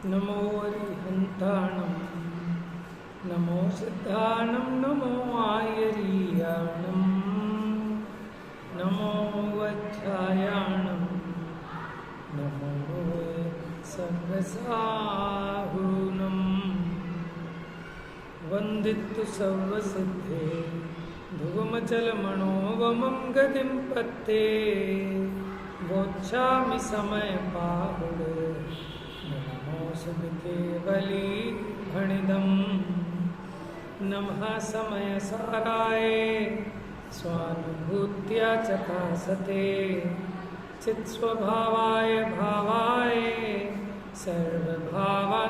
नमो अरिहन्ताणं नमो सिद्धाणं नमो आयरीयाणं नमो वज्रायाणं नमो सर्वसाहुनं वन्दितु सर्वसिद्धे ध्रुवमचलमणोवमं गतिं पत्ते वोच्छामि समयपाहुडे केवली भणिदं नमः समयसाराय स्वानुभूत्या चकासते चित्स्वभावाय भावाय सर्वभावान्तरक्षिते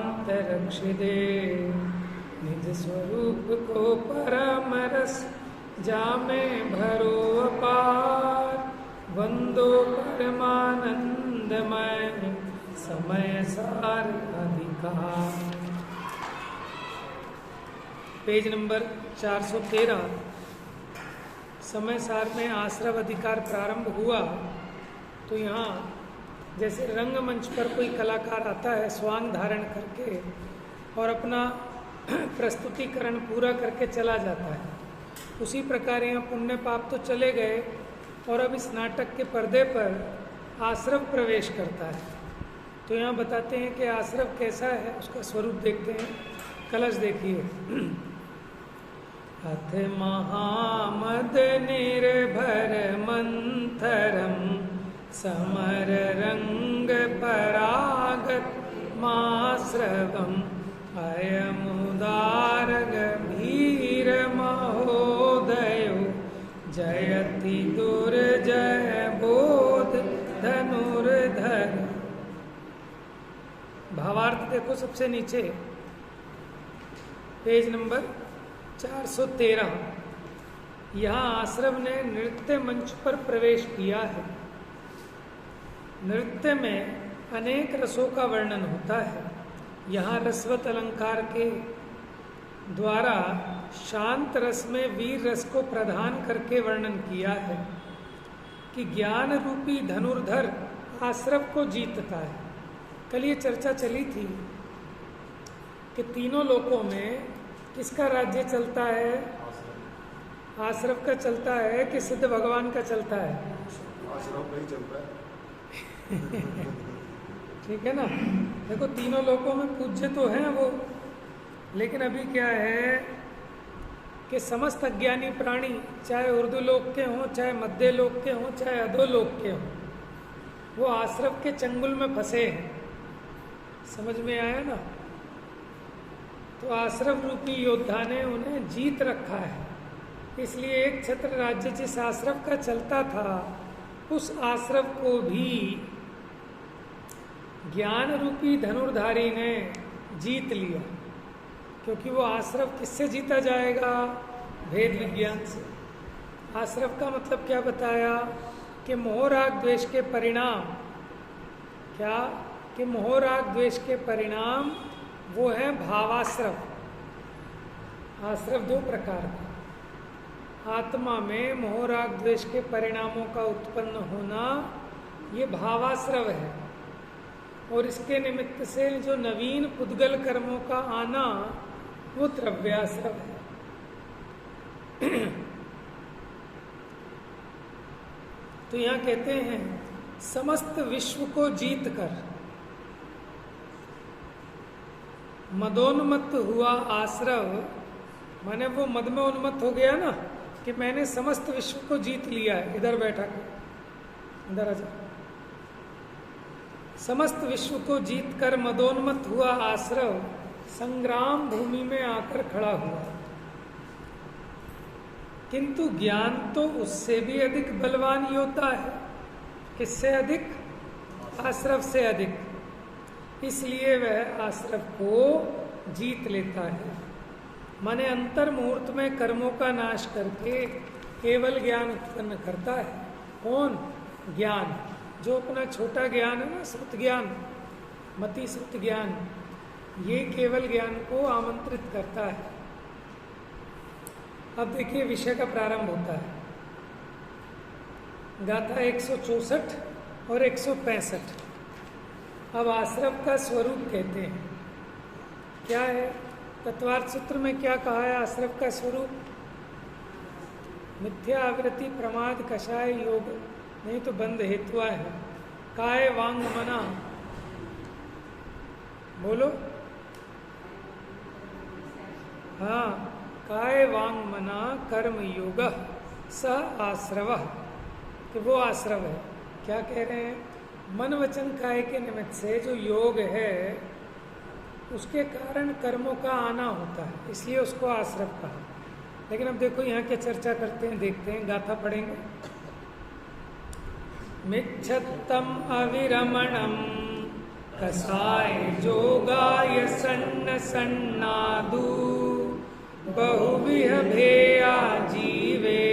निज स्वरूप को परमरस जामे भरो अपार वंदो परमानंदमय समय सार अधिकार। Page number 413। समय सार में आश्रव अधिकार प्रारंभ हुआ तो यहाँ जैसे रंगमंच पर कोई कलाकार आता है स्वांग धारण करके और अपना प्रस्तुतिकरण पूरा करके चला जाता है, उसी प्रकार यहाँ पुण्य पाप तो चले गए और अब इस नाटक के पर्दे पर आश्रव प्रवेश करता है। तो यहाँ बताते हैं कि आश्रव कैसा है, उसका स्वरूप देखते हैं। कलश देखिए। अथ महामद निर्भर मंथरम समर रंग परागत माश्रवम अयमुदार गंभीर महोदयो जयति दुर्जय बोध धनुर्धर। भावार्थ देखो सबसे नीचे पेज नंबर 413। यहाँ आश्रव ने नृत्य मंच पर प्रवेश किया है। नृत्य में अनेक रसों का वर्णन होता है। यहाँ रसवत अलंकार के द्वारा शांत रस में वीर रस को प्रदान करके वर्णन किया है कि ज्ञान रूपी धनुर्धर आश्रव को जीतता है। कल ये चर्चा चली थी कि तीनों लोकों में किसका राज्य चलता है? आश्रव का चलता है कि सिद्ध भगवान का चलता है? आश्रव का ही चलता है। ठीक है ना। देखो तीनों लोकों में पूज्य तो हैं वो, लेकिन अभी क्या है कि समस्त अज्ञानी प्राणी चाहे उर्दू लोक के हों, चाहे मध्य लोक के हों, चाहे अधो लोक के हों, वो आश्रव के चंगुल में फंसे हैं। समझ में आया ना। तो आश्रव रूपी योद्धा ने उन्हें जीत रखा है। इसलिए एक छत्र राज्य जिस आश्रव का चलता था उस आश्रव को भी ज्ञान रूपी धनुर्धारी ने जीत लिया, क्योंकि वो आश्रव किससे जीता जाएगा? भेद विज्ञान से। आश्रव का मतलब क्या बताया कि मोह राग द्वेष के परिणाम क्या कि मोह राग द्वेष के परिणाम वो है भावाश्रव। आश्रव दो प्रकार का। आत्मा में मोह राग द्वेष के परिणामों का उत्पन्न होना ये भावाश्रव है, और इसके निमित्त से जो नवीन पुद्गल कर्मों का आना वो द्रव्याश्रव है। तो यहाँ कहते हैं समस्त विश्व को जीत कर मदोन्मत्त हुआ आश्रव, माने वो मद में उन्मत्त हो गया ना कि मैंने समस्त विश्व को जीत लिया है। इधर बैठा कर, इधर आजा। समस्त विश्व को जीत कर मदोन्मत्त हुआ आश्रव संग्राम भूमि में आकर खड़ा हुआ, किंतु ज्ञान तो उससे भी अधिक बलवान योद्धा है। किससे अधिक? आश्रव से अधिक। इसलिए वह आश्रव को जीत लेता है। माने अंतर मुहूर्त में कर्मों का नाश करके केवल ज्ञान उत्पन्न करता है। कौन? ज्ञान। जो अपना छोटा ज्ञान है ना, श्रुत ज्ञान, मति श्रुत ज्ञान, ये केवल ज्ञान को आमंत्रित करता है। अब देखिए विषय का प्रारंभ होता है। गाथा 164 और 165। अब आश्रव का स्वरूप कहते हैं, क्या है? तत्वार्थ सूत्र में क्या कहा है आश्रव का स्वरूप? मिथ्या, आवृत्ति, प्रमाद, कषाय, योग, नहीं तो बंध हेतुआ है। काय, वांग, मना, बोलो। हाँ, काय, वांग, मना, कर्म, योग, स आश्रव, कि वो आश्रव है। क्या कह रहे हैं? मन, वचन, काय के निमित्त से जो योग है उसके कारण कर्मों का आना होता है, इसलिए उसको आश्रव कहा। लेकिन अब देखो यहाँ क्या चर्चा करते हैं, देखते हैं, गाथा पढ़ेंगे। मिच्छत्तम अविरमणम कसाय जोगाय सन्न सन्नादु बहुविह भेया जीवे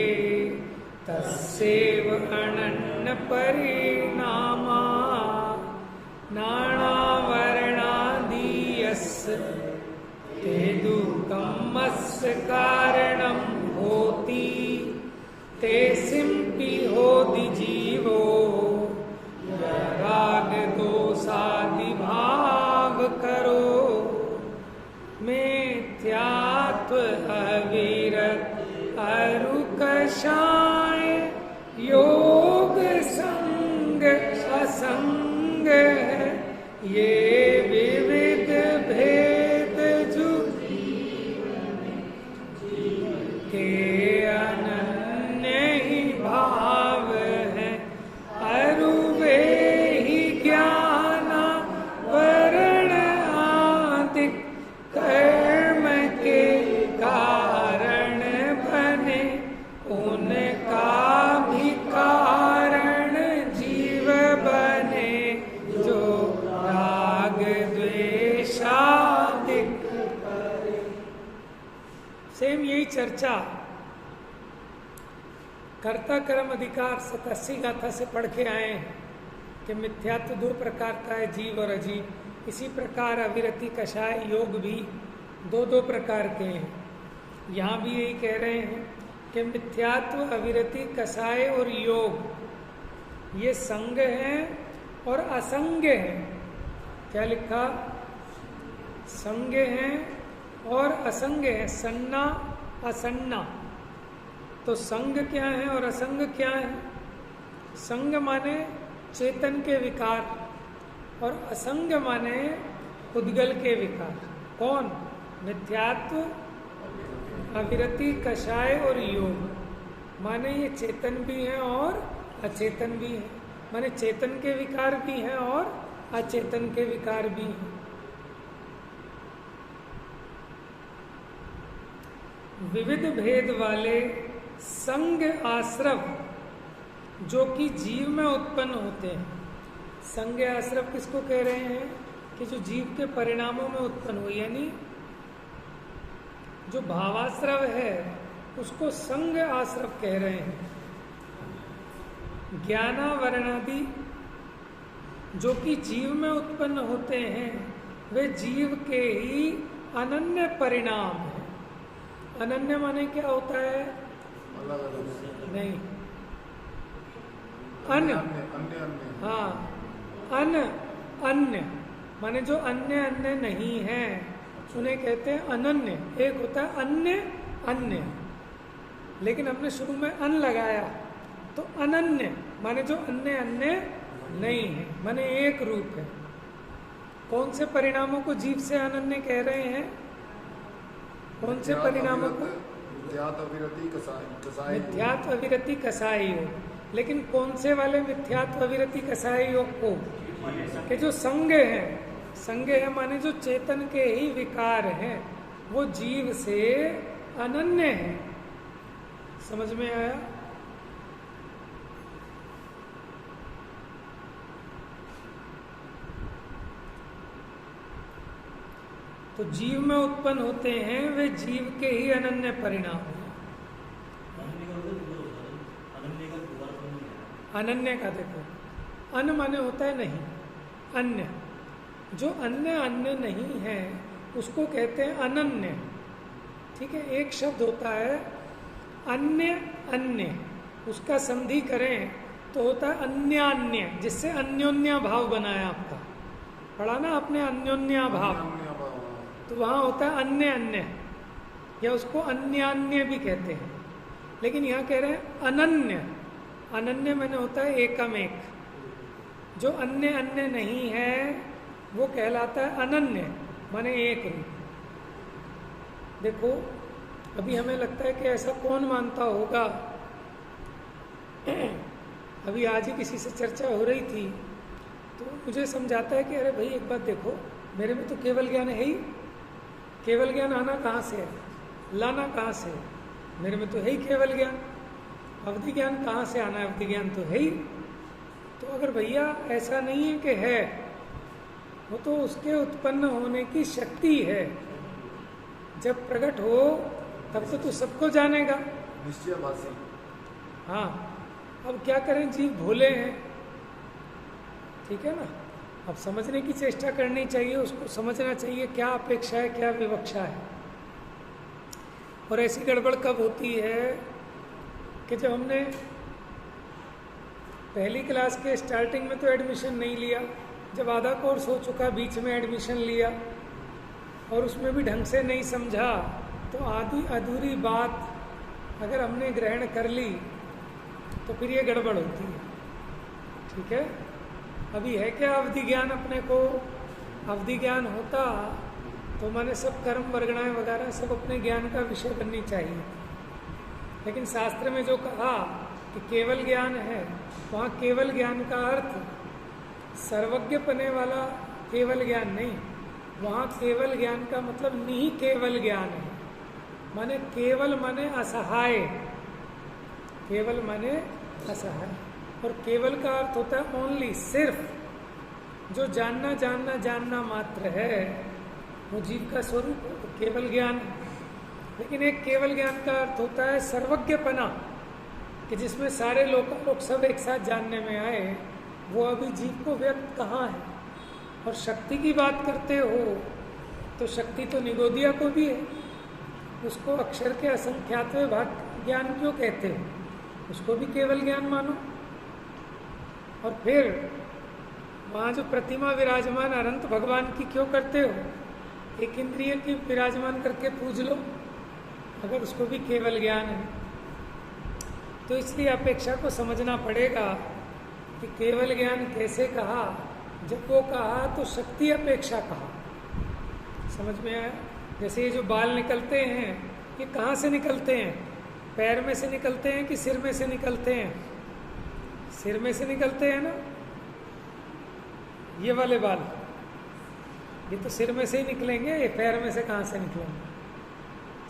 तस्सेव अनन्न परिणामा नानावर्णादीयस्य ते दुःखमस्य कारणं होति ते सिंपि होति जीवो राग दोषादि भाव करो मिथ्यात्व अविरत अरुकषाय योग संग असंग ये विविध भेद जो के अनन्य ही भाव है अरुवे ही ज्ञान वर्ण आदि कर्म के कारण बने उनका भी कारण जीव बने जो राग द्वेषादिक। सेम यही चर्चा कर्ता कर्म अधिकार 87 गाथा से पढ़ के आए हैं कि मिथ्यात्व दो प्रकार का है, जीव और अजीव। इसी प्रकार अविरति, कषाय, योग भी दो दो प्रकार के हैं। यहाँ भी यही कह रहे हैं कि मिथ्यात्व, अविरति, कषाय और योग ये संग हैं और असंग हैं। क्या लिखा? संग हैं और असंग है, सन्ना असन्ना। तो संग क्या है और असंग क्या है? संग माने चेतन के विकार और असंग माने उद्गल के विकार। कौन? मिथ्यात्व, अविरति, कषाय और योग माने ये चेतन भी हैं और अचेतन भी हैं, माने चेतन के विकार भी हैं और अचेतन के विकार भी हैं। विविध भेद वाले संग आश्रव जो कि जीव में उत्पन्न होते हैं। संग आश्रव किसको कह रहे हैं? कि जो जीव के परिणामों में उत्पन्न हुए, यानी जो भावाश्रव है उसको संग आश्रव कह रहे हैं। ज्ञानावरणादि जो कि जीव में उत्पन्न होते हैं वे जीव के ही अनन्य परिणाम है। अनन्य माने क्या होता है? नहीं, अन्य। हाँ, अन्य माने जो अन्य अन्य नहीं है उन्हें कहते हैं अनन्य। एक होता है अन्य अन्य, लेकिन हमने शुरू में अन लगाया तो अनन्य माने जो अन्य अन्य नहीं है, माने एक रूप है। कौन से परिणामों को जीव से अनन्य कह रहे हैं? कौन से परिणामों को? मिथ्यात्व, अविरति, कषाय योग। लेकिन कौन से वाले मिथ्यात्व, अविरति, कषाय योग को? कि जो संग है, संग है माने जो चेतन के ही विकार हैं, वो जीव से अनन्य है। समझ में आया? तो जीव में उत्पन्न होते हैं वे जीव के ही अनन्य परिणाम हैं। अनन्य का देखो, अन माने होता है नहीं, अन्य। जो अन्य अन्य नहीं है उसको कहते हैं अनन्य। ठीक है, एक शब्द होता है अन्य अन्य, उसका संधि करें तो होता है अन्यान्य, जिससे अन्योन्य भाव बनाया आपका। पढ़ा ना आपने अन्योन्याभाव, अन्य भाव। तो वहाँ होता है अन्य अन्य, या उसको अन्यान्य भी कहते हैं। लेकिन यहाँ कह रहे हैं अनन्य। अनन्य मैंने होता है एकम एक, जो अन्य अन्य नहीं है वो कहलाता है अनन्य, माने एक रूप। देखो अभी हमें लगता है कि ऐसा कौन मानता होगा। अभी आज ही किसी से चर्चा हो रही थी तो मुझे समझाता है कि अरे भाई एक बात देखो, मेरे में तो केवल ज्ञान है ही, केवल ज्ञान आना कहाँ से है, लाना कहाँ से है, मेरे में तो है ही केवल ज्ञान। अवधि ज्ञान कहाँ से आना है, अवधि ज्ञान तो है ही। तो अगर भैया ऐसा नहीं है कि है, वो तो उसके उत्पन्न होने की शक्ति है। जब प्रकट हो तब तो तू सबको जानेगा। निश्चयभाषी। हाँ, अब क्या करें, जीव भोले हैं, ठीक है ना। अब समझने की चेष्टा करनी चाहिए, उसको समझना चाहिए क्या अपेक्षा है, क्या विवक्षा है। और ऐसी गड़बड़ कब होती है कि जब हमने पहली क्लास के स्टार्टिंग में तो एडमिशन नहीं लिया, जब आधा कोर्स हो चुका बीच में एडमिशन लिया और उसमें भी ढंग से नहीं समझा, तो आधी अधूरी बात अगर हमने ग्रहण कर ली तो फिर ये गड़बड़ होती है। ठीक है, अभी है क्या अवधि ज्ञान अपने को? अवधि ज्ञान होता तो माने सब कर्म वर्गणाएं वगैरह सब अपने ज्ञान का विषय बननी चाहिए। लेकिन शास्त्र में जो कहा कि केवल ज्ञान है, वहाँ केवल ज्ञान का अर्थ सर्वज्ञ पने वाला केवल ज्ञान नहीं, वहाँ केवल ज्ञान का मतलब नहीं केवल ज्ञान है। माने केवल माने असहाय, केवल माने असहाय। और केवल का अर्थ होता है ओनली, सिर्फ। जो जानना जानना जानना मात्र है वो जीव का स्वरूप है, तो केवल ज्ञान। लेकिन एक केवल ज्ञान का अर्थ होता है सर्वज्ञपना, कि जिसमें सारे लोग सब एक साथ जानने में आए। वो अभी जीव को व्यक्त कहाँ है। और शक्ति की बात करते हो तो शक्ति तो निगोदिया को भी है, उसको अक्षर के असंख्यातवें भाग ज्ञान क्यों कहते हो, उसको भी केवल ज्ञान मानो। और फिर वहाँ जो प्रतिमा विराजमान अनंत भगवान की क्यों करते हो, एक इंद्रिय की विराजमान करके पूज लो, अगर उसको भी केवल ज्ञान है। तो इसलिए अपेक्षा को समझना पड़ेगा कि केवल ज्ञान कैसे कहा। जब वो कहा तो शक्ति अपेक्षा कहा। समझ में आया? जैसे ये जो बाल निकलते हैं, ये कहाँ से निकलते हैं? पैर में से निकलते हैं कि सिर में से निकलते हैं? सिर में से निकलते हैं ना। ये वाले बाल ये तो सिर में से ही निकलेंगे, ये पैर में से कहाँ से निकलेंगे?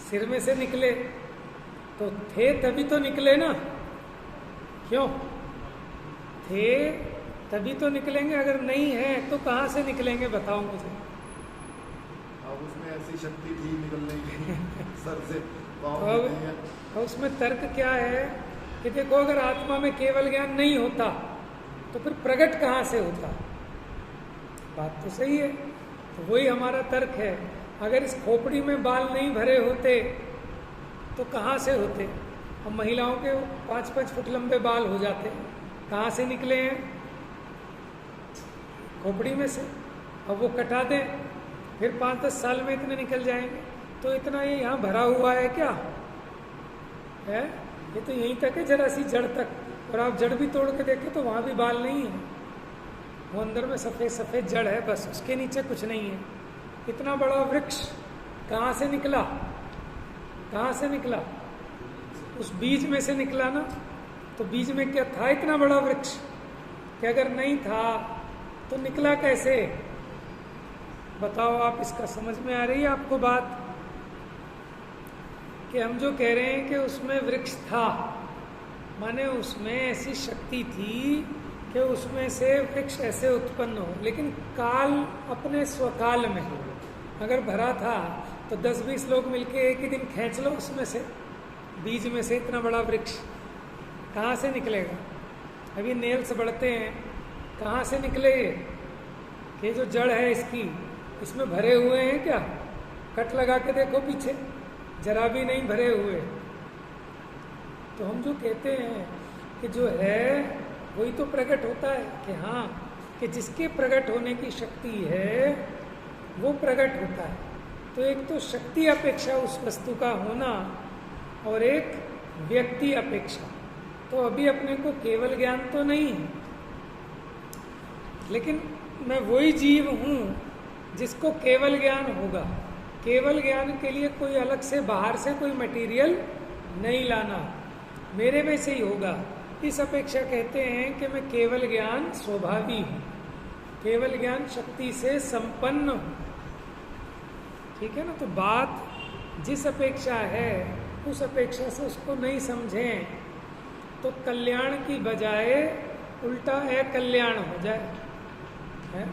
सिर में से निकले तो थे तभी तो निकले ना। क्यों थे तभी तो निकलेंगे, अगर नहीं है तो कहाँ से निकलेंगे बताओ मुझे। अब उसमें ऐसी शक्ति थी निकलने की सर से पाँव अब नहीं है। उसमें तर्क क्या है कि देखो, अगर आत्मा में केवल ज्ञान नहीं होता तो फिर प्रकट कहाँ से होता? बात तो सही है। तो वही हमारा तर्क है। अगर इस खोपड़ी में बाल नहीं भरे होते तो कहाँ से होते? अब महिलाओं के 5-5 फुट लंबे बाल हो जाते, कहाँ से निकले हैं? खोपड़ी में से। अब वो कटा दें फिर 5-10 साल में इतने निकल जाएंगे। तो इतना ये यहाँ भरा हुआ है क्या है? ये तो यहीं तक है, जरा सी जड़ तक। और आप जड़ भी तोड़ के देखें तो वहाँ भी बाल नहीं है, वो अंदर में सफ़ेद सफ़ेद जड़ है, बस उसके नीचे कुछ नहीं है। इतना बड़ा वृक्ष कहाँ से निकला? कहाँ से निकला? उस बीज में से निकला ना। तो बीज में क्या था इतना बड़ा वृक्ष? कि अगर नहीं था तो निकला कैसे? बताओ आप, इसका समझ में आ रही है आपको बात? कि हम जो कह रहे हैं कि उसमें वृक्ष था, माने उसमें ऐसी शक्ति थी कि उसमें से वृक्ष ऐसे उत्पन्न हो। लेकिन काल अपने स्वकाल में अगर भरा था तो 10-20 लोग मिलके एक ही दिन खींच लो उसमें से, बीज में से इतना बड़ा वृक्ष कहाँ से निकलेगा? अभी नेल्स बढ़ते हैं, कहाँ से निकले? ये जो जड़ है इसकी, इसमें भरे हुए हैं क्या? कट लगा के देखो पीछे, जरा भी नहीं भरे हुए। तो हम जो कहते हैं कि जो है वही तो प्रकट होता है कि हाँ कि जिसके प्रकट होने की शक्ति है वो प्रकट होता है। तो एक तो शक्ति अपेक्षा उस वस्तु का होना और एक व्यक्ति अपेक्षा। तो अभी अपने को केवल ज्ञान तो नहीं है, लेकिन मैं वही जीव हूँ जिसको केवल ज्ञान होगा। केवल ज्ञान के लिए कोई अलग से बाहर से कोई मटेरियल नहीं लाना, मेरे में से ही होगा। इस अपेक्षा कहते हैं कि मैं केवल ज्ञान स्वभावी हूँ, केवल ज्ञान शक्ति से संपन्न हूँ। ठीक है ना। तो बात जिस अपेक्षा है उस अपेक्षा से उसको नहीं समझें तो कल्याण की बजाय उल्टा अकल्याण हो जाए है?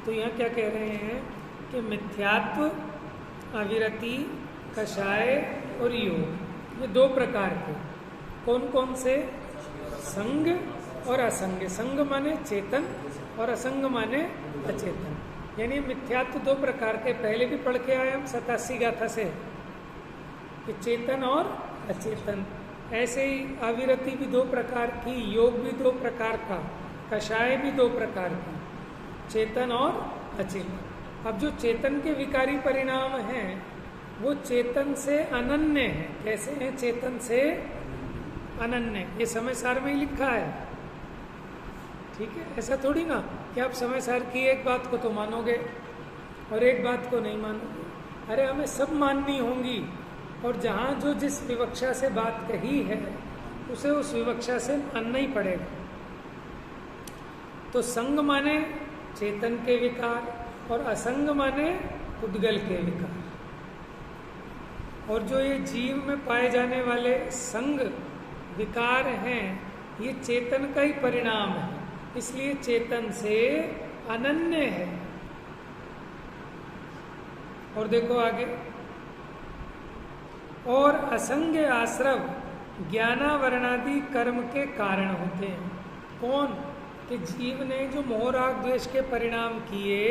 तो यहाँ क्या कह रहे हैं कि मिथ्यात्व, अविरति, कषाय और योग, ये दो प्रकार के। कौन कौन से? संग और असंग। संग माने चेतन और असंग माने अचेतन। यानी मिथ्यात्व दो प्रकार के, पहले भी पढ़ के आए हम 87 गाथा से, कि चेतन और अचेतन। ऐसे ही अविरति भी दो प्रकार की, योग भी दो प्रकार का, कषाय भी दो प्रकार की, चेतन और अचेतन। अब जो चेतन के विकारी परिणाम हैं वो चेतन से अनन्य है। कैसे हैं चेतन से अनन्य? ये समय सार में ही लिखा है। ठीक है, ऐसा थोड़ी ना कि आप समय सार की एक बात को तो मानोगे और एक बात को नहीं मानोगे। अरे हमें सब माननी होंगी, और जहाँ जो जिस विवक्षा से बात कही है उसे उस विवक्षा से मानना ही पड़ेगा। तो संग माने चेतन के विकार और असंग माने उद्गल के विकार। और जो ये जीव में पाए जाने वाले संग विकार हैं ये चेतन का ही परिणाम है, इसलिए चेतन से अनन्य है। और देखो आगे, और असंग आश्रव ज्ञानावरणादि कर्म के कारण होते हैं। कौन? कि जीव ने जो मोहराग द्वेष के परिणाम किए,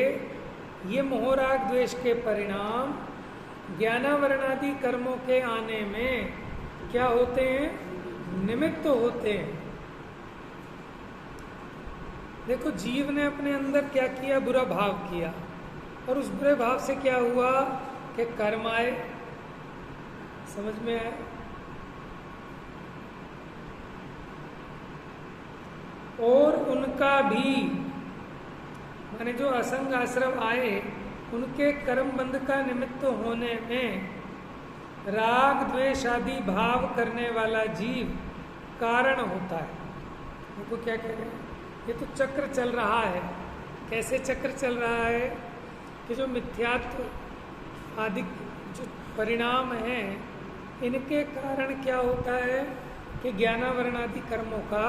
ये मोहराग द्वेष के परिणाम ज्ञानावरणादि कर्मों के आने में क्या होते हैं? निमित्त होते हैं। देखो जीव ने अपने अंदर क्या किया? बुरा भाव किया, और उस बुरे भाव से क्या हुआ कि कर्म आए। समझ में आए? और उनका भी माने जो असंग आश्रव आए उनके कर्म बंध का निमित्त होने में राग द्वेष आदि भाव करने वाला जीव कारण होता है। देखो क्या कह रहे हैं, ये तो चक्र चल रहा है। कैसे चक्र चल रहा है कि जो मिथ्यात्व आदि जो परिणाम हैं इनके कारण क्या होता है कि ज्ञानावरण आदि कर्मों का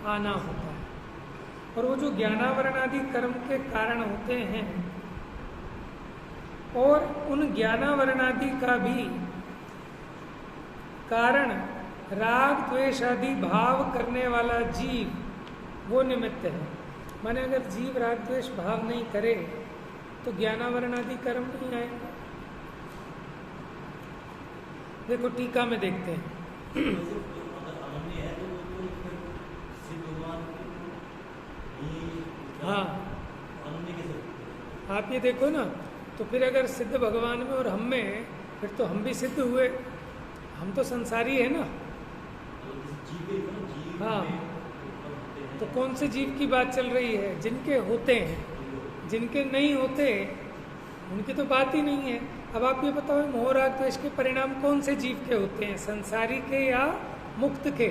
आना होता है। और वो जो ज्ञानावरण आदि कर्म के कारण होते हैं और उन ज्ञानावरण आदि का भी कारण राग द्वेष आदि भाव करने वाला जीव वो निमित्त है। माने अगर जीव राग द्वेष भाव नहीं करे तो ज्ञानावरण आदि कर्म नहीं आएगा। देखो टीका में देखते हैं। हाँ, आप ये देखो ना, तो फिर अगर सिद्ध भगवान में और हम में, फिर तो हम भी सिद्ध हुए। हम तो संसारी है ना। हाँ, तो कौन से जीव की बात चल रही है? जिनके होते हैं, जिनके नहीं होते उनकी तो बात ही नहीं है। अब आप ये बताओ, मोह राग द्वेष के परिणाम कौन से जीव के होते हैं? संसारी के या मुक्त के?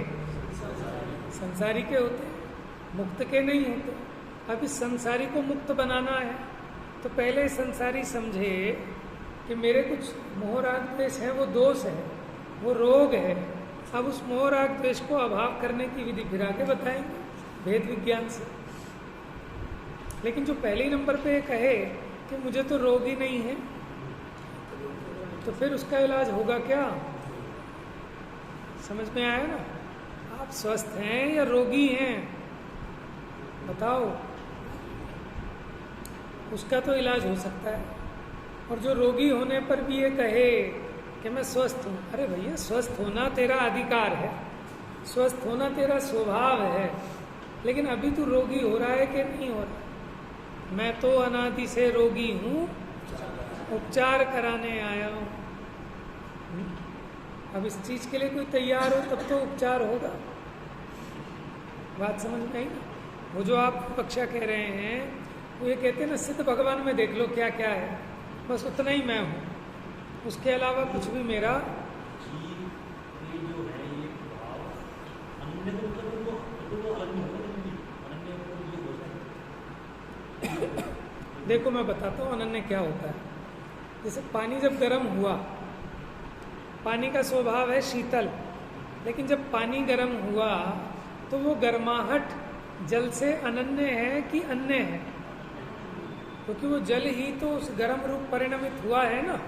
संसारी के होते हैं, मुक्त के नहीं होते। अब इस संसारी को मुक्त बनाना है तो पहले संसारी समझे कि मेरे कुछ मोह राग द्वेष है, वो दोष है, वो रोग है। अब उस मोह राग द्वेष को अभाव करने की विधि फिर आगे बताएंगे भेद विज्ञान से। लेकिन जो पहले ही नंबर पे कहे कि मुझे तो रोग ही नहीं है, तो फिर उसका इलाज होगा क्या? समझ में आया ना? आप स्वस्थ हैं या रोगी हैं बताओ, उसका तो इलाज हो सकता है। और जो रोगी होने पर भी ये कहे कि मैं स्वस्थ हूँ, अरे भैया स्वस्थ होना तेरा अधिकार है, स्वस्थ होना तेरा स्वभाव है, लेकिन अभी तू रोगी हो रहा है कि नहीं हो रहा? मैं तो अनादि से रोगी हूँ, उपचार कराने आया हूँ। अब इस चीज के लिए कोई तैयार हो तब तो उपचार होगा। बात समझ में आई ना? वो जो आप कक्षा कह रहे हैं, वो ये कहते हैं ना, सिद्ध भगवान में देख लो क्या क्या है, बस उतना ही मैं हूँ, उसके अलावा कुछ भी मेरा देखो मैं बताता हूँ अनन्य क्या होता है। जैसे पानी जब गर्म हुआ, पानी का स्वभाव है शीतल, लेकिन जब पानी गर्म हुआ तो वो गर्माहट जल से अनन्य है कि अन्य है? क्योंकि वो जल ही तो उस गर्म रूप परिणमित हुआ है ना।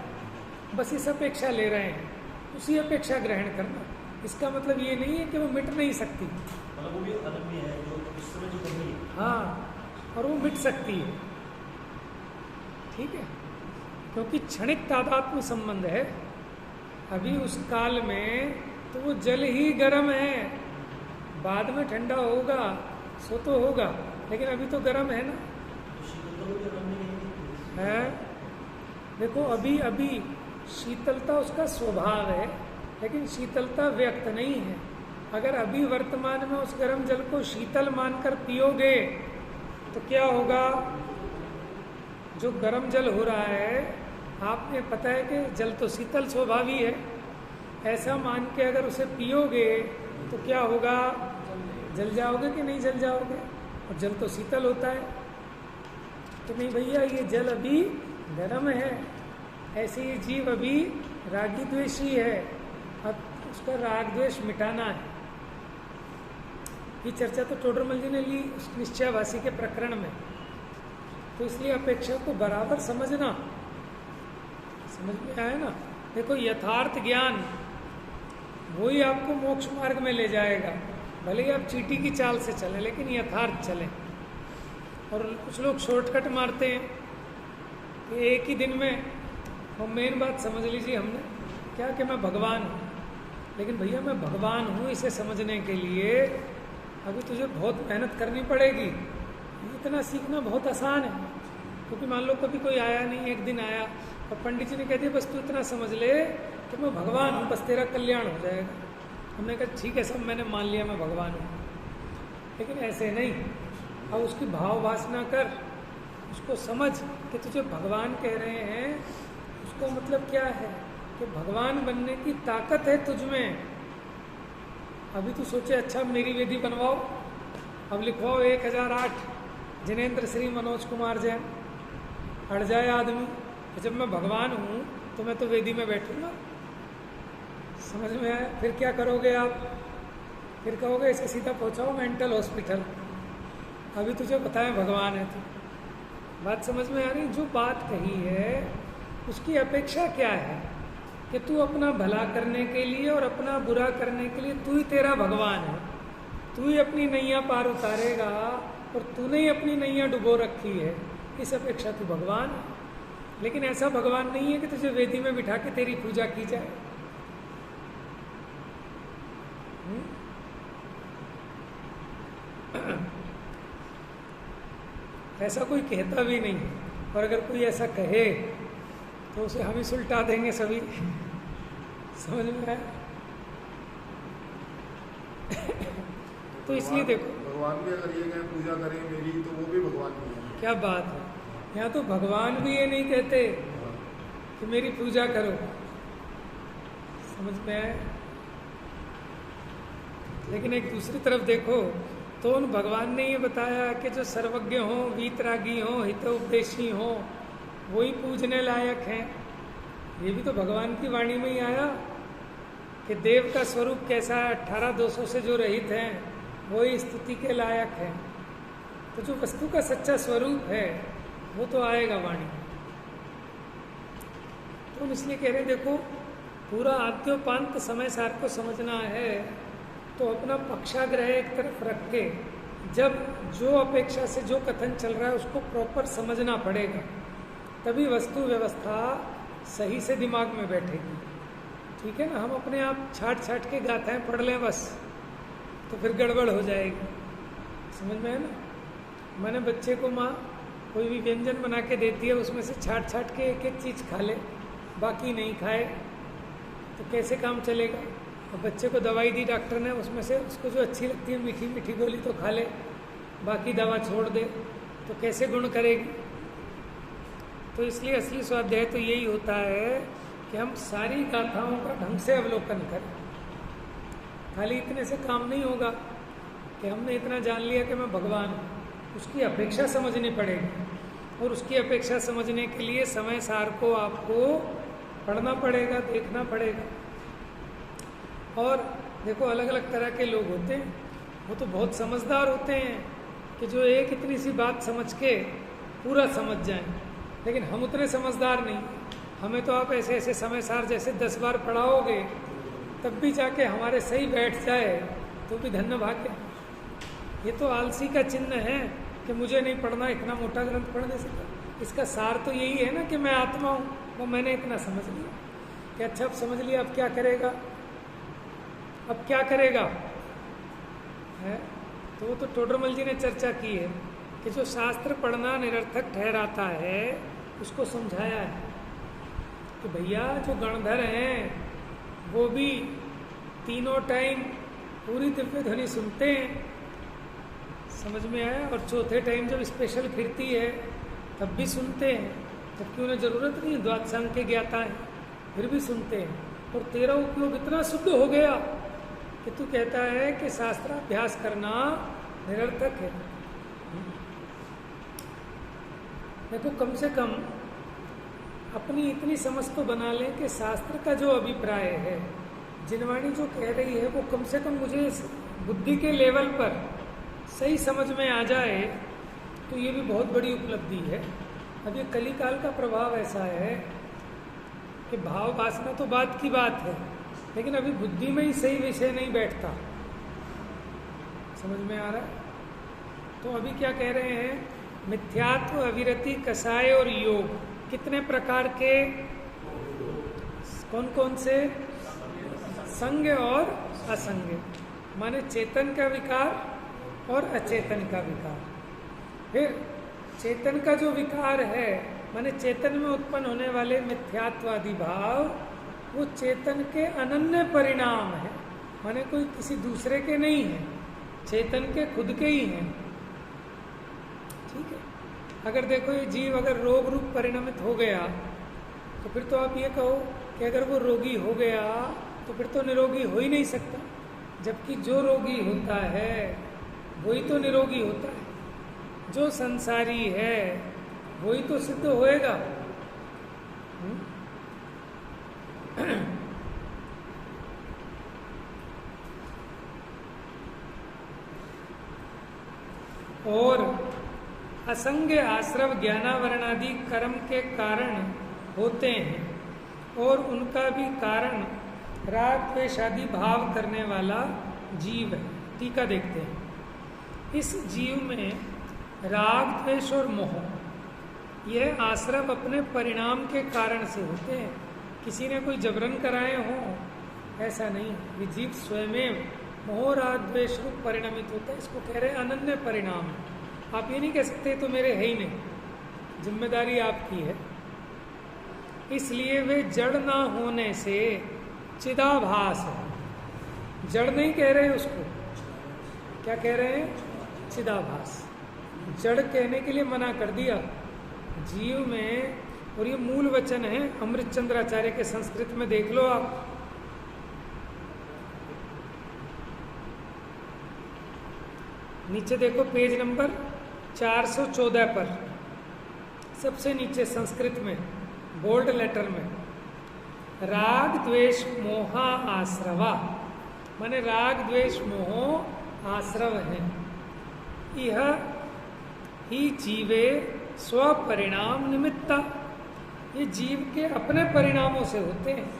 बस इस अपेक्षा ले रहे हैं, उसी अपेक्षा ग्रहण करना। इसका मतलब ये नहीं है कि वो मिट नहीं सकती, मतलब वो भी अनन्य है, जो उस समय जो कमी है। हाँ, और वो मिट सकती है, ठीक है, क्योंकि क्षणिक तादात्म्य संबंध है। अभी उस काल में तो वो जल ही गर्म है, बाद में ठंडा होगा सो तो होगा, लेकिन अभी तो गर्म है ना। है, देखो अभी अभी शीतलता उसका स्वभाव है, लेकिन शीतलता व्यक्त नहीं है। अगर अभी वर्तमान में उस गर्म जल को शीतल मानकर पियोगे तो क्या होगा? जो गर्म जल हो रहा है, आपने पता है कि जल तो शीतल स्वभावी है, ऐसा मान के अगर उसे पियोगे तो क्या होगा? जल जाओगे कि नहीं जल जाओगे? और जल तो शीतल होता है। तो नहीं भैया, ये जल अभी गर्म है, ऐसे ये जीव अभी रागी द्वेषी है, अब उसका राग द्वेष मिटाना है। ये चर्चा तो टोडरमल जी ने ली उस निश्चयवासी के प्रकरण में। तो इसलिए अपेक्षा को बराबर समझना, समझ में आया ना? देखो यथार्थ ज्ञान वही आपको मोक्ष मार्ग में ले जाएगा। भले ही आप चींटी की चाल से चलें, लेकिन यथार्थ चलें। और कुछ लोग शॉर्टकट मारते हैं कि एक ही दिन में, और मेन बात समझ लीजिए हमने क्या कि मैं भगवान हूँ। लेकिन भैया मैं भगवान हूँ इसे समझने के लिए अभी तुझे बहुत मेहनत करनी पड़ेगी। इतना सीखना बहुत आसान है, क्योंकि मान लो कभी कोई आया नहीं, एक दिन आया और पंडित जी ने कह दिया बस तू इतना समझ ले कि मैं भगवान हूँ, बस तेरा कल्याण हो जाएगा। हमने कहा ठीक है सब मैंने मान लिया मैं भगवान हूँ, लेकिन ऐसे नहीं। अब उसकी भाव वासना कर, उसको समझ कि तुझे भगवान कह रहे हैं, उसको मतलब क्या है कि भगवान बनने की ताकत है तुझ में। अभी तू सोचे अच्छा मेरी वेदी बनवाओ, अब लिखवाओ 1008 जिनेन्द्र श्री मनोज कुमार जैन, अड़ जाए आदमी। तो जब मैं भगवान हूँ तो मैं तो वेदी में बैठूंगा। समझ में आया? फिर क्या करोगे आप? फिर कहोगे इसे सीधा पहुँचाओ मेंटल हॉस्पिटल। अभी तुझे पता है भगवान है तू। बात समझ में आ रही? जो बात कही है उसकी अपेक्षा क्या है कि तू अपना भला करने के लिए और अपना बुरा करने के लिए तू ही तेरा भगवान है। तू ही अपनी नैया पार उतारेगा और तूने ही अपनी नैया डुबो रखी है, इस अपेक्षा तू भगवान है। लेकिन ऐसा भगवान नहीं है कि तुझे वेदी में बिठा के तेरी पूजा की जाए। ऐसा कोई कहता भी नहीं, और अगर कोई ऐसा कहे तो उसे हम ही सुलटा देंगे सभी। समझ में आया? तो इसलिए देखो भगवान भी अगर ये कहें पूजा करें मेरी, तो वो भी भगवान नहीं है। क्या बात है, यहाँ तो भगवान भी ये नहीं कहते कि मेरी पूजा करो। समझ में आया? लेकिन एक दूसरी तरफ देखो तो उन भगवान ने ये बताया कि जो सर्वज्ञ हो, वीतरागी हो, हितोपदेशी हो, वही पूजने लायक हैं। ये भी तो भगवान की वाणी में ही आया कि देव का स्वरूप कैसा है, 18 दोषों से जो रहित हैं वही स्तुति के लायक है। तो जो वस्तु का सच्चा स्वरूप है वो तो आएगा वाणी। तो हम इसलिए कह रहे हैं देखो पूरा आद्योपांत समय सार को समझना है तो अपना पक्षाग्रह एक तरफ रख के जब जो अपेक्षा से जो कथन चल रहा है उसको प्रॉपर समझना पड़ेगा, तभी वस्तु व्यवस्था सही से दिमाग में बैठेगी। ठीक है ना? हम अपने आप छाट छाट के गाथाएं पढ़ लें बस, तो फिर गड़बड़ हो जाएगी। समझ में है ना? मैंने बच्चे को माँ कोई भी व्यंजन बना के देती है, उसमें से छाट छाट के एक एक चीज़ खा ले, बाकी नहीं खाए, तो कैसे काम चलेगा? और बच्चे को दवाई दी डॉक्टर ने, उसमें से उसको जो अच्छी लगती है मीठी मीठी गोली तो खा ले, बाकी दवा छोड़ दे, तो कैसे गुण करेगी? तो इसलिए असली स्वाध्याय तो यही होता है कि हम सारी गाथाओं का ढंग से अवलोकन करें। खाली इतने से काम नहीं होगा कि हमने इतना जान लिया कि मैं भगवान हूँ, उसकी अपेक्षा समझनी पड़ेगी। और उसकी अपेक्षा समझने के लिए समय सार को आपको पढ़ना पड़ेगा, देखना पड़ेगा। और देखो अलग अलग तरह के लोग होते हैं, वो तो बहुत समझदार होते हैं कि जो एक इतनी सी बात समझ के पूरा समझ जाएं, लेकिन हम उतने समझदार नहीं। हमें तो आप ऐसे ऐसे समय सार जैसे 10 बार पढ़ाओगे तब भी जाके हमारे सही बैठ जाए तो भी धन्य भाग्य। ये तो आलसी का चिन्ह है कि मुझे नहीं पढ़ना, इतना मोटा ग्रंथ पढ़ने से। इसका सार तो यही है ना कि मैं आत्मा हूँ, वो मैंने इतना समझ लिया कि अच्छा अब समझ लिया, अब क्या करेगा? अब क्या करेगा है? तो वो तो टोडरमल जी ने चर्चा की है कि जो शास्त्र पढ़ना निरर्थक ठहराता है उसको समझाया है कि भैया जो गणधर हैं वो भी तीनों टाइम पूरी दिव्य ध्वनि सुनते हैं, समझ में आया? और चौथे टाइम जब स्पेशल फिरती है तब भी सुनते हैं, जबकि उन्हें जरूरत नहीं, द्वादशांग के ज्ञाता है, फिर भी सुनते हैं। और तेरा उपयोग इतना शुद्ध हो गया कि तू कहता है कि शास्त्राभ्यास करना निरर्थक है। देखो कम से कम अपनी इतनी समझ तो बना लें कि शास्त्र का जो अभिप्राय है, जिनवाणी जो कह रही है, वो कम से कम मुझे बुद्धि के लेवल पर सही समझ में आ जाए तो ये भी बहुत बड़ी उपलब्धि है। अब ये कलिकाल का प्रभाव ऐसा है कि भाव वासना तो बात की बात है, लेकिन अभी बुद्धि में ही सही विषय नहीं बैठता। समझ में आ रहा है? तो अभी क्या कह रहे हैं? मिथ्यात्व, अविरति, कसाय और योग, कितने प्रकार के? कौन कौन से? संग और असंग, माने चेतन का विकार और अचेतन का विकार। फिर चेतन का जो विकार है, माने चेतन में उत्पन्न होने वाले मिथ्यात्वादी भाव, वो चेतन के अनन्य परिणाम है, माने कोई किसी दूसरे के नहीं है, चेतन के खुद के ही हैं। ठीक है? अगर देखो ये जीव अगर रोग रूप परिणमित हो गया तो फिर तो आप ये कहो कि अगर वो रोगी हो गया तो फिर तो निरोगी हो ही नहीं सकता, जबकि जो रोगी होता है वही तो निरोगी होता है, जो संसारी है वही तो सिद्ध होएगा। और असंग आश्रव ज्ञानावरणादि कर्म के कारण होते हैं, और उनका भी कारण राग द्वेष आदि भाव करने वाला जीव है। टीका देखते हैं। इस जीव में राग द्वेष और मोह, यह आश्रव अपने परिणाम के कारण से होते हैं। किसी ने कोई जबरन कराए हों, ऐसा नहीं। ये जीव स्वयं मोह राग द्वेष रूप परिणमित होता है। इसको कह रहे हैं अनन्य परिणाम। आप ये नहीं कह सकते तो मेरे है ही नहीं, जिम्मेदारी आपकी है। इसलिए वे जड़ ना होने से चिदाभास है। जड़ नहीं कह रहे उसको, क्या कह रहे हैं? चिदाभास। जड़ कहने के लिए मना कर दिया जीव में। और ये मूल वचन है अमृतचंद्राचार्य के संस्कृत में, देख लो आप। नीचे देखो पेज नंबर 414 पर, सबसे नीचे संस्कृत में बोल्ड लेटर में, राग द्वेष मोहा आश्रवा, माने राग द्वेष मोह आश्रव है। यह ही जीवे स्वपरिणाम निमित्ता, ये जीव के अपने परिणामों से होते हैं।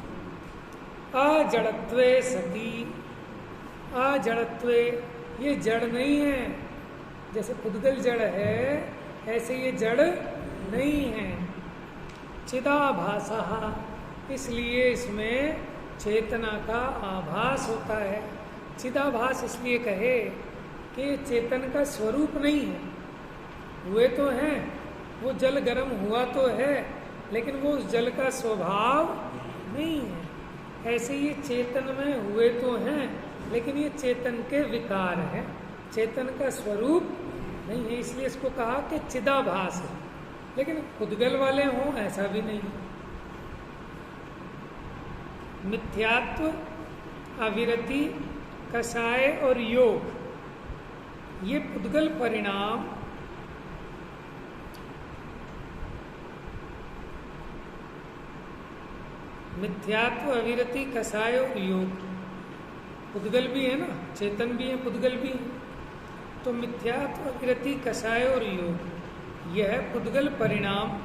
अजड़त्वे सती, अजड़त्वे, ये जड़ नहीं है। जैसे पुद्गल जड़ है, ऐसे ये जड़ नहीं है। चिदाभासः, इसलिए इसमें चेतना का आभास होता है। चिदाभास इसलिए कहे कि चेतन का स्वरूप नहीं है। हुए तो हैं, वो जल गर्म हुआ तो है, लेकिन वो उस जल का स्वभाव नहीं है। ऐसे ये चेतन में हुए तो हैं, लेकिन ये चेतन के विकार है, चेतन का स्वरूप नहीं है। इसलिए इसको कहा कि चिदाभास है, लेकिन उद्गल वाले हों ऐसा भी नहीं है। मिथ्यात्व, अविरति, कषाय और योग, ये पुद्गल परिणाम मिथ्यात्व, अविरति, कषाय और योग, पुद्गल भी है ना, चेतन भी है, पुद्गल भी है। तो मिथ्यात्व, अविरति, कषाय और योग, यह पुद्गल परिणाम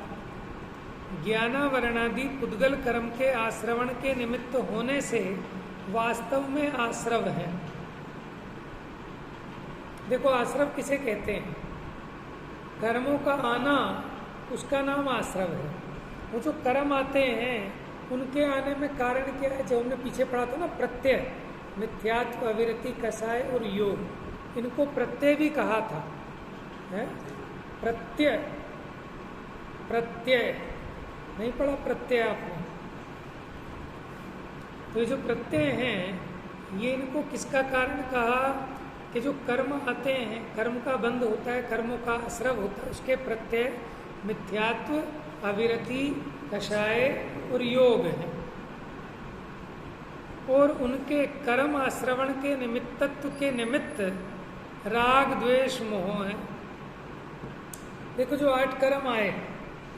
ज्ञानावरणादि पुद्गल कर्म के आश्रवण के निमित्त होने से वास्तव में आश्रव है। देखो, आश्रव किसे कहते हैं? कर्मों का आना, उसका नाम आश्रव है। वो जो कर्म आते हैं उनके आने में कारण क्या है? जो हमने पीछे पढ़ा था ना, प्रत्यय, मिथ्यात्व, अविरति, कषाय और योग, इनको प्रत्यय भी कहा था, है? प्रत्यय, प्रत्यय नहीं पढ़ा प्रत्यय आपने? तो ये जो प्रत्यय हैं, ये इनको किसका कारण कहा? कि जो कर्म आते हैं, कर्म का बंध होता है, कर्मों का आश्रव होता है, उसके प्रत्यय मिथ्यात्व, अविरति, कषाय और योग है। और उनके कर्म आश्रवण के निमित्तत्व के निमित्त राग, द्वेष, मोह है। देखो, जो 8 कर्म आए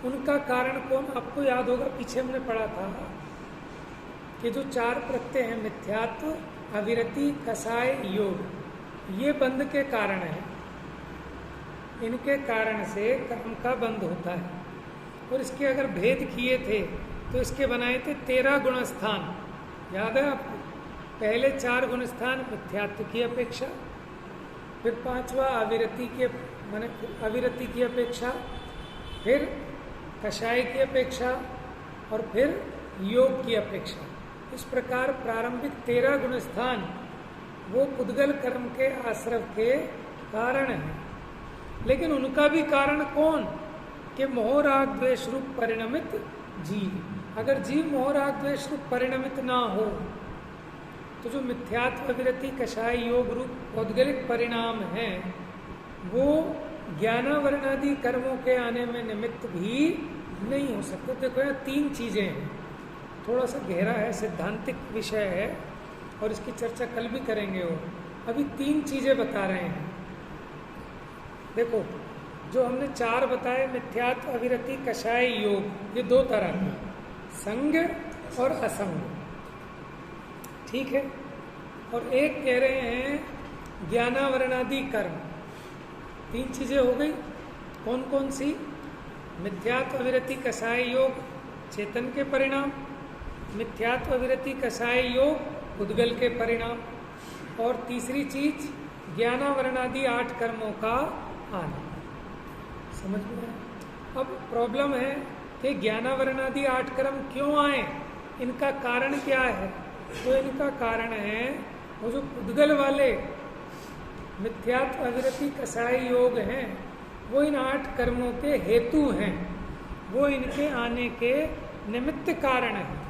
उनका कारण कौन? आपको याद होगा, पीछे हमने पढ़ा था कि जो 4 प्रत्यय हैं, मिथ्यात्व, अविरति, कषाय, योग, ये बंध के कारण है। इनके कारण से कर्म का बंध होता है। और इसके अगर भेद किए थे तो इसके बनाए थे 13 गुणस्थान, याद है आपको? पहले 4 गुणस्थान मिथ्यात्व की अपेक्षा, फिर 5वां अविरति के माने अविरति की अपेक्षा, फिर कषाय की अपेक्षा और फिर योग की अपेक्षा। इस प्रकार प्रारंभिक 13 गुणस्थान वो पुद्गल कर्म के आश्रव के कारण है। लेकिन उनका भी कारण कौन? कि मोह, राग, द्वेष रूप परिणमित जीव। अगर जीव मोह, राग, द्वेष रूप परिणमित ना हो तो जो मिथ्यात्व, अविरति, कषाय, योग रूप पौद्गलिक परिणाम है वो ज्ञानावरणादि कर्मों के आने में निमित्त भी नहीं हो सकते। देखो, यहाँ 3 चीजें हैं, थोड़ा सा गहरा है, सिद्धांतिक विषय है और इसकी चर्चा कल भी करेंगे। और अभी 3 चीजें बता रहे हैं। देखो, जो हमने 4 बताए, मिथ्यात्व, अविरति, कषाय, योग, ये 2 तरह के, संग और असंग, ठीक है। और एक कह रहे हैं ज्ञानावरणादि कर्म। 3 चीजें हो गई। कौन कौन सी? मिथ्यात्व, अविरति, कषाय, योग चेतन के परिणाम, मिथ्यात्व, अविरति, कषाय, योग पुद्गल के परिणाम, और तीसरी चीज ज्ञानावरणादि 8 कर्मों का आना। समझ में आया? अब प्रॉब्लम है कि ज्ञानावरणादि 8 कर्म क्यों आए, इनका कारण क्या है? तो इनका कारण है वो जो पुद्गल वाले मिथ्यात्व, अविरति, कषाय, योग हैं, वो इन 8 कर्मों के हेतु हैं, वो इनके आने के निमित्त कारण है।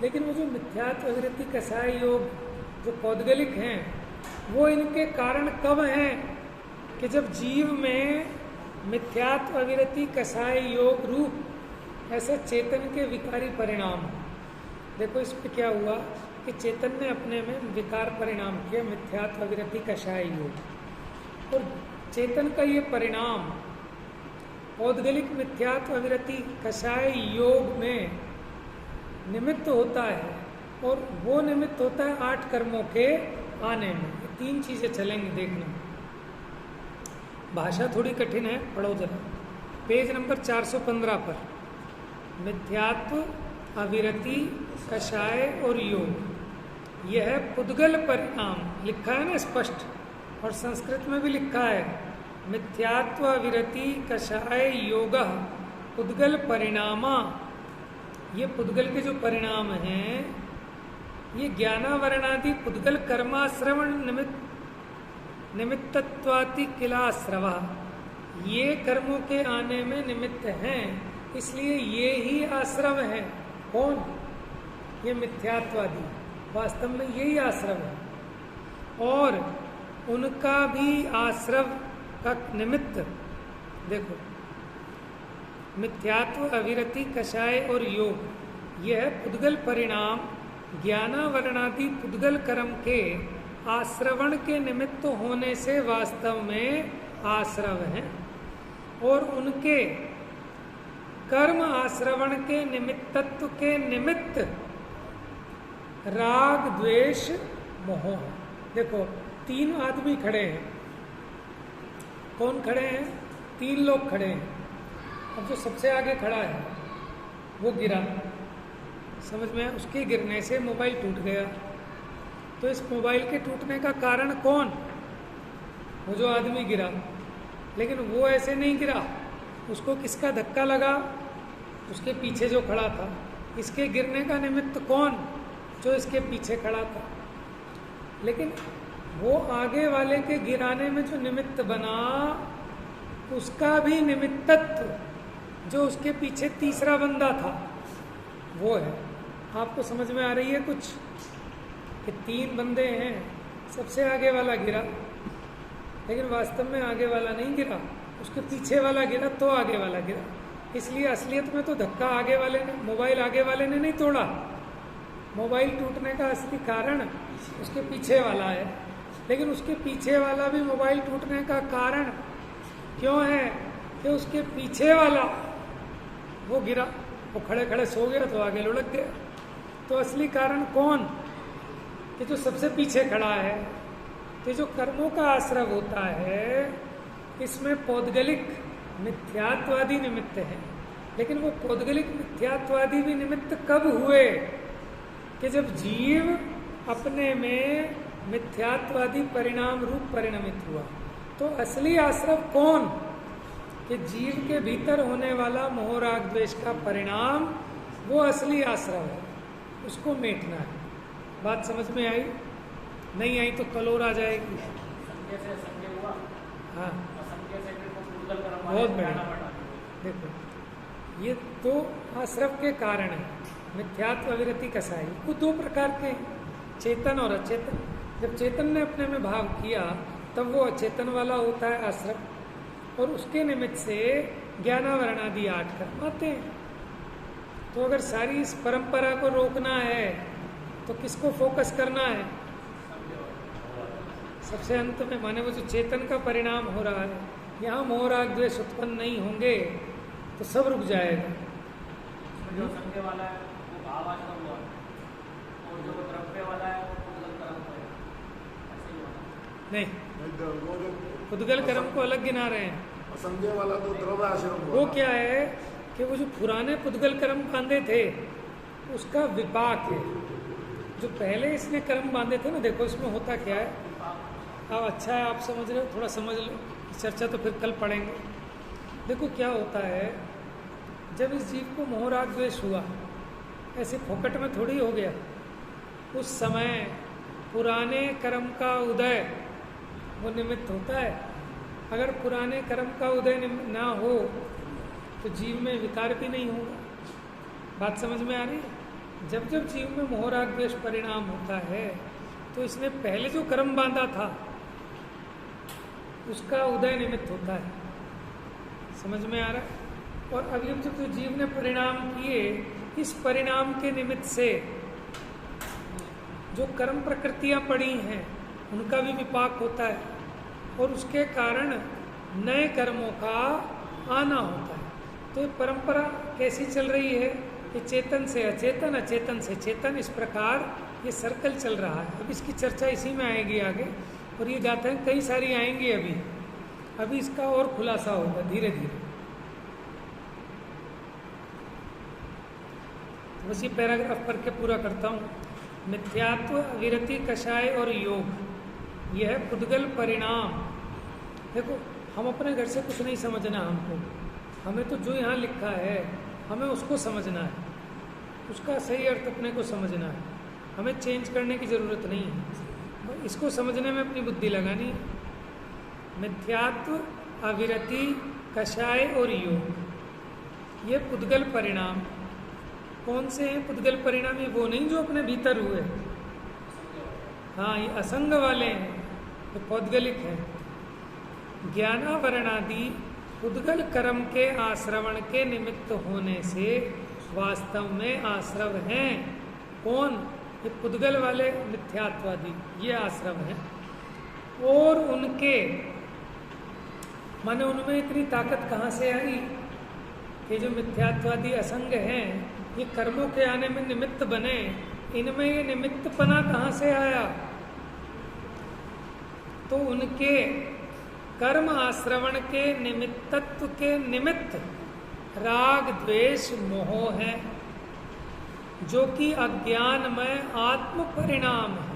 लेकिन वो जो मिथ्यात्व, अविरति, कषाय, योग जो पौद्गलिक हैं, वो इनके कारण कब हैं? कि जब जीव में मिथ्यात्व, अविरति, कषाय, योग रूप ऐसे चेतन के विकारी परिणाम। देखो, इस पे क्या हुआ कि चेतन ने अपने में विकार परिणाम किया, मिथ्यात्व, अविरति, कषाय, योग। और चेतन का ये परिणाम पौद्गलिक मिथ्यात्व, अविरति, कषाय, योग में निमित्त होता है, और वो निमित्त होता है 8 कर्मों के आने में। 3 चीजें चलेंगी, देखना। भाषा थोड़ी कठिन है, पढ़ो जरा। पेज नंबर 415 पर मिथ्यात्व, अविरति, कषाय और योग, यह पुद्गल परिणाम लिखा है ना स्पष्ट, और संस्कृत में भी लिखा है मिथ्यात्व, अविरति, कषाय, योग पुद्गल परिणामा। ये पुद्गल के जो परिणाम हैं ये ज्ञानावरणादि पुद्गल कर्माश्रवण निमित्तत्वाति किलाश्रवा, ये कर्मों के आने में निमित्त हैं, इसलिए ये ही आश्रव है। कौन? ये मिथ्यात्वादी, वास्तव में यही आश्रव है। और उनका भी आश्रव का निमित्त देखो, मिथ्यात्व, अविरति, कषाय और योग, यह पुद्गल परिणाम ज्ञानावरणादि पुद्गल कर्म के आश्रवण के निमित्त होने से वास्तव में आश्रव हैं, और उनके कर्म आश्रवण के निमित्तत्व के निमित्त राग, द्वेष, मोह है। देखो 3 आदमी खड़े हैं। कौन खड़े हैं? 3 लोग खड़े हैं। अब जो सबसे आगे खड़ा है वो गिरा, समझ में? उसके गिरने से मोबाइल टूट गया। तो इस मोबाइल के टूटने का कारण कौन? वो जो आदमी गिरा। लेकिन वो ऐसे नहीं गिरा, उसको किसका धक्का लगा? उसके पीछे जो खड़ा था। इसके गिरने का निमित्त कौन? जो इसके पीछे खड़ा था। लेकिन वो आगे वाले के गिराने में जो निमित्त बना, उसका भी निमित्तत्व जो उसके पीछे तीसरा बंदा था वो है। आपको समझ में आ रही है कुछ? कि 3 बंदे हैं, सबसे आगे वाला गिरा, लेकिन वास्तव में आगे वाला नहीं गिरा, उसके पीछे वाला गिरा तो आगे वाला गिरा। इसलिए असलियत में तो धक्का आगे वाले ने, मोबाइल आगे वाले ने नहीं तोड़ा। मोबाइल टूटने का असली कारण उसके पीछे वाला है। लेकिन उसके पीछे वाला भी मोबाइल टूटने का कारण क्यों है? कि उसके पीछे वाला वो गिरा, वो खड़े खड़े सो गया तो आगे लुढ़क गया। तो असली कारण कौन? कि जो सबसे पीछे खड़ा है। तो जो कर्मों का आश्रव होता है, इसमें पौद्गलिक मिथ्यात्वादी निमित्त है। लेकिन वो पौद्गलिक मिथ्यात्वादी भी निमित्त कब हुए? कि जब जीव अपने में मिथ्यात्वादी परिणाम रूप परिणमित हुआ। तो असली आश्रव कौन? कि जीव के भीतर होने वाला मोह, राग, द्वेष का परिणाम, वो असली आश्रव है। उसको मेटना है। बात समझ में आई? नहीं आई तो कलोर आ जाएगी। हाँ, बहुत बढ़िया। देखो, ये 2 आश्रव के कारण है, मिथ्यात्व, अविरति, कसाई। वो 2 प्रकार के, चेतन और अचेतन। जब चेतन ने अपने में भाव किया तब वो अचेतन वाला होता है आश्रव, और उसके निमित्त से ज्ञानावरणादि 8 कर्म आते हैं। तो अगर सारी इस परंपरा को रोकना है तो किसको फोकस करना है? सबसे अंत में, माने वो जो चेतन का परिणाम हो रहा है, यहाँ मोह, राग, द्वेष उत्पन्न नहीं होंगे तो सब रुक जाएगा। जो संज्ञा वाला है वो भावाश्रम हुआ, और जो द्रव्य वाला है वो पुद्गल कर्म है। ऐसे ही होना नहीं, वो जो पुद्गल कर्म को अलग गिना रहे हैं। असंज्ञ वाला तो द्रव्य आश्रम हुआ। वो क्या है कि वो जो पुराने पुद्गल कर्म बांधे थे उसका विपाक है। जो पहले इसने कर्म बांधे थे ना, देखो इसमें होता क्या है। अब अच्छा है आप समझ रहे हो, थोड़ा समझ लो, चर्चा तो फिर कल पढ़ेंगे। देखो क्या होता है, जब इस जीव को मोह, राग, द्वेष हुआ, ऐसे फोकट में थोड़ी हो गया। उस समय पुराने कर्म का उदय वो निमित्त होता है। अगर पुराने कर्म का उदय ना हो तो जीव में विकार भी नहीं होगा। बात समझ में आ रही है? जब जब जीव में मोह, राग, द्वेष परिणाम होता है तो इसने पहले जो कर्म बांधा था उसका उदय निमित्त होता है। समझ में आ रहा है? और अभी जब जो जीव ने परिणाम किए, इस परिणाम के निमित्त से जो कर्म प्रकृतियां पड़ी हैं उनका भी विपाक होता है, और उसके कारण नए कर्मों का आना होता है। तो ये परंपरा कैसी चल रही है कि चेतन से अचेतन, अचेतन से चेतन, इस प्रकार ये सर्कल चल रहा है। अब इसकी चर्चा इसी में आएगी आगे, और ये गाथाएं कई सारी आएंगी अभी इसका और खुलासा होगा धीरे धीरे। तो बस ये पैराग्राफ पढ़ के पूरा करता हूँ। मिथ्यात्व, विरति, कषाय और योग, यह है पुद्गल परिणाम। देखो, हम अपने घर से कुछ नहीं समझना हमको, हमें तो जो यहाँ लिखा है हमें उसको समझना है, उसका सही अर्थ अपने को समझना है। हमें चेंज करने की ज़रूरत नहीं है, इसको समझने में अपनी बुद्धि लगानी है। मिथ्यात्व, अविरति, कषाय और योग, ये पुद्गल परिणाम कौन से हैं? पुद्गल परिणाम ये वो नहीं जो अपने भीतर हुए, हाँ ये असंग वाले हैं, तो पौद्गलिक हैं। ज्ञानावरणादि पुद्गल कर्म के आश्रवण के निमित्त होने से वास्तव में आश्रव हैं। कौन? ये पुद्गल वाले मिथ्यात्वादी, ये आश्रव हैं। और उनके माने उनमें इतनी ताकत कहाँ से आई कि जो मिथ्यात्वादी असंग हैं ये कर्मों के आने में निमित्त बने, इनमें ये निमित्तपना कहाँ से आया? तो उनके कर्म आश्रवण के निमित्तत्व के निमित्त राग, द्वेष, मोह है, जो कि अज्ञानमय आत्म परिणाम है।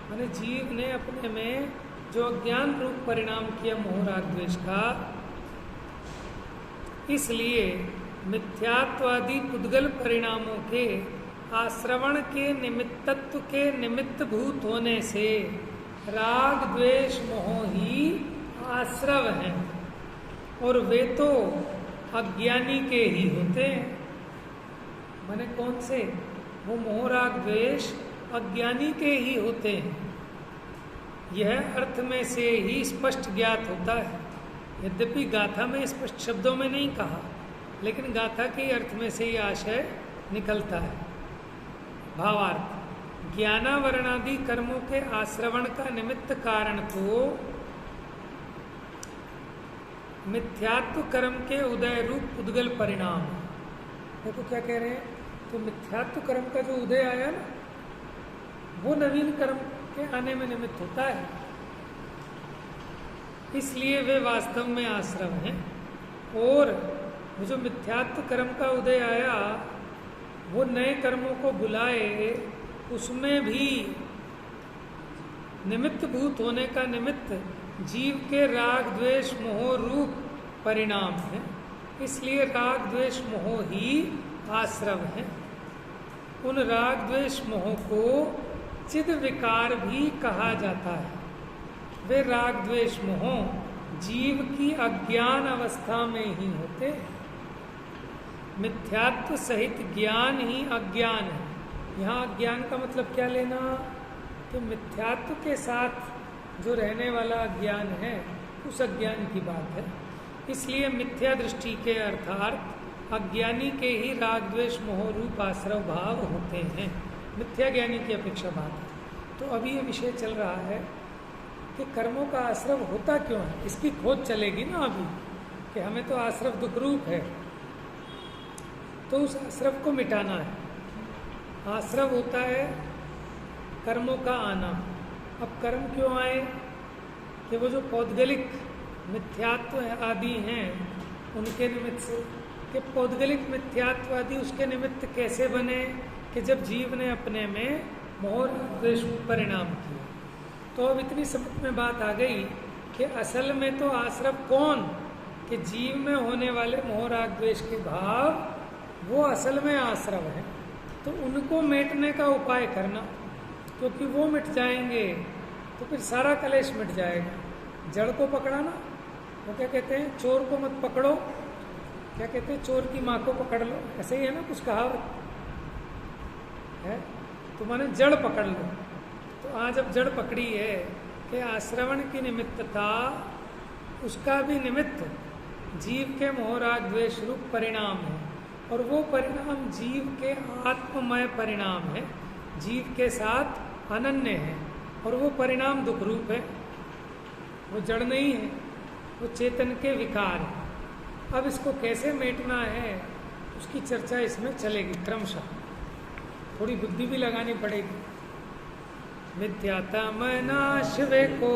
माने जीव ने अपने में जो अज्ञान रूप परिणाम किया मोह, राग, द्वेष का, इसलिए मिथ्यात्वादी पुद्गल परिणामों के आश्रवण के निमित्तत्व के निमित्त भूत होने से राग, द्वेष, मोह ही आश्रव हैं, और वे तो अज्ञानी के ही होते हैं। माने कौन से? वो मोह, राग, द्वेष अज्ञानी के ही होते हैं। यह अर्थ में से ही स्पष्ट ज्ञात होता है। यद्यपि गाथा में स्पष्ट शब्दों में नहीं कहा, लेकिन गाथा के अर्थ में से ही आशय निकलता है। भावार्थ, ज्ञानावरणादि कर्मों के आश्रवण का निमित्त कारण तो मिथ्यात्व कर्म के उदय रूप पुद्गल परिणाम। देखो क्या कह रहे हैं, तो मिथ्यात्व कर्म का जो उदय आया ना, वो नवीन कर्म के आने में निमित्त होता है, इसलिए वे वास्तव में आश्रम हैं। और वो जो मिथ्यात्व कर्म का उदय आया वो नए कर्मों को बुलाए, उसमें भी निमित्त भूत होने का निमित्त जीव के राग, द्वेष, मोह रूप परिणाम है। इसलिए राग, द्वेष, मोह ही आश्रव है। उन राग, द्वेष, मोह को चिद विकार भी कहा जाता है। वे राग, द्वेष, मोह जीव की अज्ञान अवस्था में ही होते। मिथ्यात्व सहित ज्ञान ही अज्ञान है। यहाँ अज्ञान का मतलब क्या लेना, कि मिथ्यात्व के साथ जो रहने वाला अज्ञान है उस अज्ञान की बात है। इसलिए मिथ्या दृष्टि के अर्थात अज्ञानी के ही राग, द्वेष, मोह रूप आश्रव भाव होते हैं, मिथ्या ज्ञानी की अपेक्षा बात है। तो अभी ये विषय चल रहा है कि कर्मों का आश्रव होता क्यों है, इसकी खोज चलेगी ना अभी, कि हमें तो आश्रव दुख रूप है, तो उस आश्रव को मिटाना है। आश्रव होता है कर्मों का आना। अब कर्म क्यों आए, कि वो जो पौद्गलिक मिथ्यात्व आदि हैं उनके निमित्त से। कि पौद्गलिक मिथ्यात्व आदि उसके निमित्त कैसे बने, कि जब जीव ने अपने में मोह, द्वेष परिणाम किया। तो अब इतनी समझ में बात आ गई कि असल में तो आश्रव कौन, कि जीव में होने वाले मोह, राग, द्वेष के भाव वो असल में आश्रव है। तो उनको मिटने का उपाय करना, क्योंकि वो मिट जाएंगे तो फिर सारा कलेश मिट जाएगा। जड़ को पकड़ाना, वो क्या कहते हैं, चोर को मत पकड़ो, क्या कहते हैं, चोर की माँ को पकड़ लो, ऐसे ही है ना कुछ कहावत है। तो माने जड़ पकड़ लो। तो आज अब जड़ पकड़ी है कि आश्रवण की निमित्तता, उसका भी निमित्त जीव के मोह, राग, द्वेष रूप परिणाम है, और वो परिणाम जीव के आत्ममय परिणाम है, जीव के साथ अनन्य है, और वो परिणाम दुख रूप है, वो जड़ नहीं है, वो चेतन के विकार है। अब इसको कैसे मेटना है उसकी चर्चा इसमें चलेगी क्रमशः, थोड़ी बुद्धि भी लगानी पड़ेगी। मिथ्यात्म नाश वे को